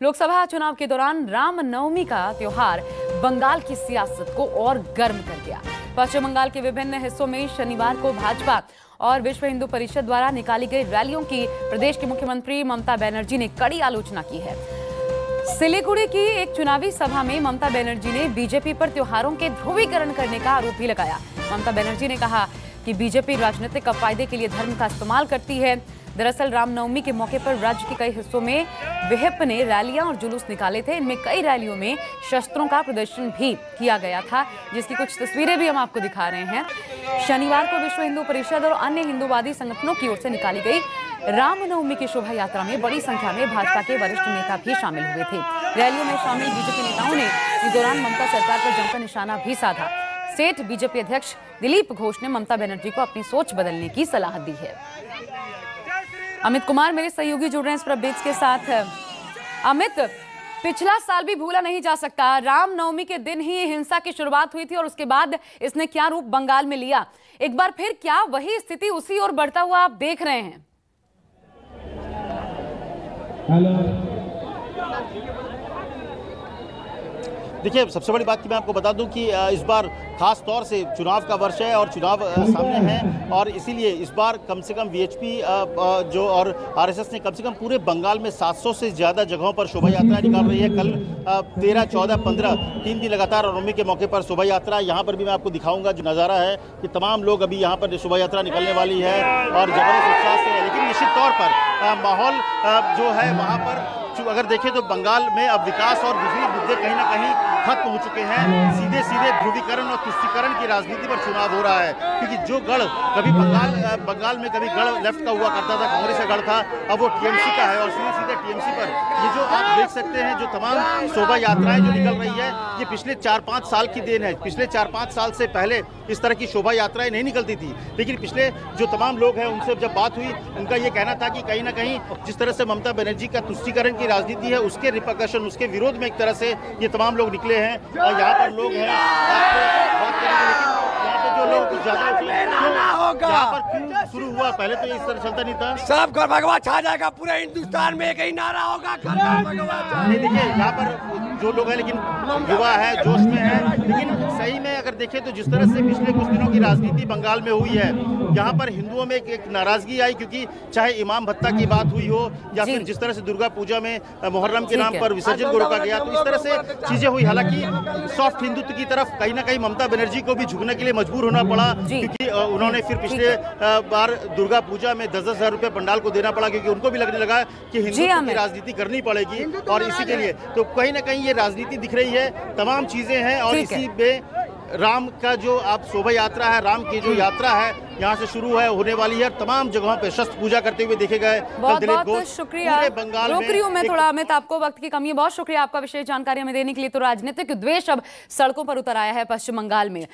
लोकसभा चुनाव के दौरान रामनवमी का त्योहार बंगाल की सियासत को और गर्म कर दिया। पश्चिम बंगाल के विभिन्न हिस्सों में शनिवार को भाजपा और विश्व हिंदू परिषद द्वारा निकाली गई रैलियों की प्रदेश की मुख्यमंत्री ममता बनर्जी ने कड़ी आलोचना की है। सिलीगुड़ी की एक चुनावी सभा में ममता बनर्जी ने बीजेपी पर त्योहारों के ध्रुवीकरण करने का आरोप भी लगाया। ममता बनर्जी ने कहा कि बीजेपी राजनीतिक फायदे के लिए धर्म का इस्तेमाल करती है। दरअसल रामनवमी के मौके पर राज्य के कई हिस्सों में विहिप ने रैलियां और जुलूस निकाले थे। इनमें कई रैलियों में शस्त्रों का प्रदर्शन भी किया गया था, जिसकी कुछ तस्वीरें भी हम आपको दिखा रहे हैं। शनिवार को विश्व हिंदू परिषद और अन्य हिंदूवादी संगठनों की ओर से निकाली गई रामनवमी की शोभा यात्रा में बड़ी संख्या में भाजपा के वरिष्ठ नेता भी शामिल हुए थे। रैलियों में शामिल बीजेपी नेताओं ने इस दौरान ममता सरकार पर जमकर निशाना भी साधा। स्टेट बीजेपी अध्यक्ष दिलीप घोष ने ममता बनर्जी को अपनी सोच बदलने की सलाह दी है। अमित कुमार मेरे सहयोगी जुड़ रहे हैं इस पर अपडेट्स के साथ। अमित, पिछला साल भी भूला नहीं जा सकता। रामनवमी के दिन ही हिंसा की शुरुआत हुई थी और उसके बाद इसने क्या रूप बंगाल में लिया। एक बार फिर क्या वही स्थिति उसी ओर बढ़ता हुआ आप देख रहे हैं? देखिए, सबसे बड़ी बात कि मैं आपको बता दूं कि इस बार खास तौर से चुनाव का वर्ष है और चुनाव सामने है और इसीलिए इस बार कम से कम वीएचपी जो और आरएसएस ने कम से कम पूरे बंगाल में 700 से ज़्यादा जगहों पर शोभा यात्रा निकाल रही है। कल 13, 14, 15 3 दिन लगातार रामनवमी के मौके पर शोभा यात्रा। यहाँ पर भी मैं आपको दिखाऊंगा जो नज़ारा है कि तमाम लोग अभी यहाँ पर शोभा यात्रा निकलने वाली है और जबरदस्त उत्साह से है। लेकिन निश्चित तौर पर माहौल जो है वहाँ पर अगर देखें तो बंगाल में अब विकास और दूसरी मुद्दे कहीं ना कहीं खत्म हो चुके हैं। सीधे सीधे ध्रुवीकरण और तुष्टीकरण की राजनीति पर चुनाव हो रहा है, क्योंकि जो गढ़ कभी बंगाल में कभी गढ़ लेफ्ट का हुआ करता था, कांग्रेस का गढ़ था, अब वो टीएमसी का है और सीधे टीएमसी पर ये जो आप देख सकते हैं जो तमाम शोभा यात्राएं जो निकल रही है, ये पिछले 4-5 साल की देन है। पिछले 4-5 साल से पहले इस तरह की शोभा यात्राएं नहीं निकलती थी, लेकिन पिछले जो तमाम लोग हैं उनसे जब बात हुई, उनका ये कहना था कि कहीं ना कहीं जिस तरह से ममता बनर्जी का तुष्टीकरण की राजनीति है उसके रिपरकशन, उसके विरोध में एक तरह से ये तमाम लोग निकले हैं। और यहाँ पर लोग हैं, बात करेंगे, लेकिन यहाँ पे जो लोग ज्यादा यहाँ पर क्यों शुरू हुआ? पहले तो इस तरह चलता नहीं था। सब घर भगवा छा जाएगा, पूरे हिंदुस्तान में एक ही नारा होगा, घर भगवा। नहीं, देखिए यहाँ पर जो लोग हैं लेकिन युवा है, जोश में है, लेकिन सही में अगर देखें तो जिस तरह से पिछले कुछ दिनों की राजनीति बंगाल में हुई है, यहाँ पर हिंदुओं में एक नाराजगी आई, क्योंकि चाहे इमाम भत्ता की बात हुई हो या फिर जिस तरह से दुर्गा पूजा में मुहर्रम के नाम पर विसर्जन को रोका गया, तो इस तरह से चीजें हुई। हालांकि सॉफ्ट हिंदुत्व की तरफ कहीं ना कहीं ममता बनर्जी को भी झुकने के लिए मजबूर होना पड़ा, क्योंकि उन्होंने फिर पिछले बार दुर्गा पूजा में 10-10 हजार रुपए पंडाल को देना पड़ा, क्योंकि उनको भी लगने लगा कि हिंदुत्व की राजनीति करनी पड़ेगी और इसी के लिए तो कहीं ना कहीं ये राजनीति दिख रही है, तमाम चीजें हैं। और इसी में राम का जो आप शोभा यात्रा है, राम की जो यात्रा है यहाँ से शुरू है, होने वाली है। तमाम जगहों पे शस्त्र पूजा करते हुए देखे गए। बहुत शुक्रिया। बंगाल रोक रही हूँ मैं थोड़ा, अमित, आपको वक्त की कमी है। बहुत शुक्रिया आपका विशेष जानकारी हमें देने के लिए। तो राजनीतिक द्वेष अब सड़कों पर उतर आया है पश्चिम बंगाल में।